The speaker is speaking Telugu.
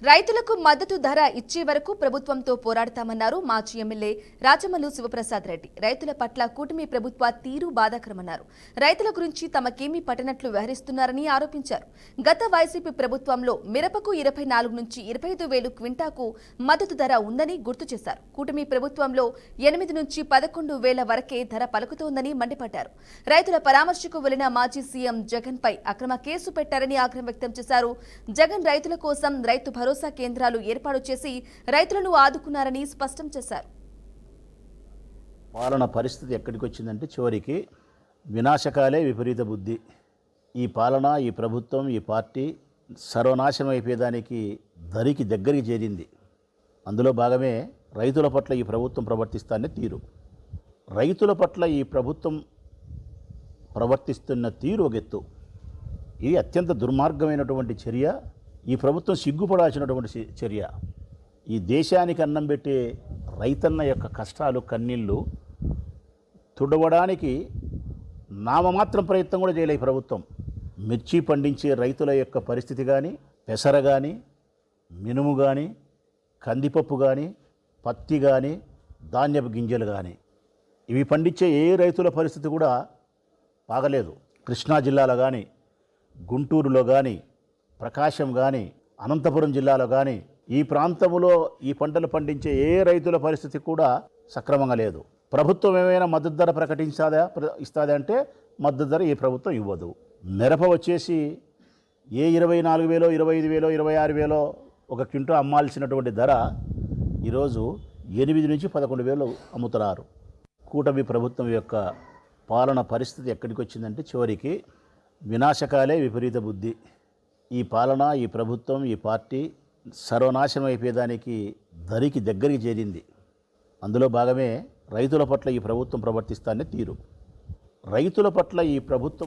రైతులకు మద్దతు ధర ఇచ్చే వరకు ప్రభుత్వంతో పోరాడతామన్నారు మాజీ ఎమ్మెల్యే రాచమల్లు శివప్రసాద్ రెడ్డి. రైతుల పట్ల కూటమి ప్రభుత్వ తీరు బాధాకరమన్నారు. రైతుల గురించి తమకేమీ పట్టనట్లు వ్యవహరిస్తున్నారని ఆరోపించారు. గత వైసీపీ ప్రభుత్వంలో మిరపకు 24 నుంచి 25 వేలు క్వింటాకు మద్దతు ధర ఉందని గుర్తు చేశారు. కూటమి ప్రభుత్వంలో 8 నుంచి 11 వేల వరకే ధర పలుకుతోందని మండిపడ్డారు. రైతుల పరామర్శకు వెళ్లిన మాజీ సీఎం జగన్ పై అక్రమ కేసు పెట్టారని ఆగ్రహం వ్యక్తం చేశారు. జగన్ రైతుల కోసం రైతు భరోసా కేంద్రాలు ఏర్పాటు చేసి రైతులను ఆదుకున్నారని స్పష్టం చేశారు. పాలన పరిస్థితి ఎక్కడికి వచ్చిందంటే చివరికి వినాశకాలే విపరీత బుద్ధి. ఈ పాలన, ఈ ప్రభుత్వం, ఈ పార్టీ సర్వనాశనం అయిపోయేదానికి దరికి దగ్గరికి చేరింది. అందులో భాగమే రైతుల పట్ల ఈ ప్రభుత్వం ప్రవర్తిస్తానే తీరు. రైతుల పట్ల ఈ ప్రభుత్వం ప్రవర్తిస్తున్న తీరు ఒక ఎత్తు. ఇది అత్యంత దుర్మార్గమైనటువంటి చర్య. ఈ ప్రభుత్వం సిగ్గుపడాల్సినటువంటి చర్య. ఈ దేశానికి అన్నం పెట్టే రైతన్న యొక్క కష్టాలు, కన్నీళ్ళు తుడవడానికి నామమాత్రం ప్రయత్నం కూడా చేయలే ఈ ప్రభుత్వం. మిర్చి పండించే రైతుల యొక్క పరిస్థితి కానీ, పెసర కానీ, మినుము కానీ, కందిపప్పు కానీ, పత్తి కానీ, ధాన్యపు గింజలు కానీ, ఇవి పండించే ఏ రైతుల పరిస్థితి కూడా బాగలేదు. కృష్ణా జిల్లాలో కానీ, గుంటూరులో కానీ, ప్రకాశం కానీ, అనంతపురం జిల్లాలో కానీ, ఈ ప్రాంతంలో ఈ పంటలు పండించే ఏ రైతుల పరిస్థితి కూడా సక్రమంగా లేదు. ప్రభుత్వం ఏమైనా మద్దతు ధర ఇస్తుందా అంటే మద్దతు ధర ఈ ప్రభుత్వం ఇవ్వదు. మిరప వచ్చేసి ఏ 24 వేలో, 25 వేలో, 26 వేలో ఒక క్వింటా అమ్మాల్సినటువంటి ధర ఈరోజు 8 నుంచి 11 వేలు అమ్ముతున్నారు. కూటమి ప్రభుత్వం యొక్క పాలన పరిస్థితి ఎక్కడికి వచ్చిందంటే చివరికి వినాశకాలే విపరీత బుద్ధి. ఈ పాలన, ఈ ప్రభుత్వం, ఈ పార్టీ సర్వనాశనం అయిపోయేదానికి దరికి దగ్గరికి చేరింది. అందులో భాగమే రైతుల పట్ల ఈ ప్రభుత్వం ప్రవర్తిస్తానే తీరు. రైతుల పట్ల ఈ ప్రభుత్వం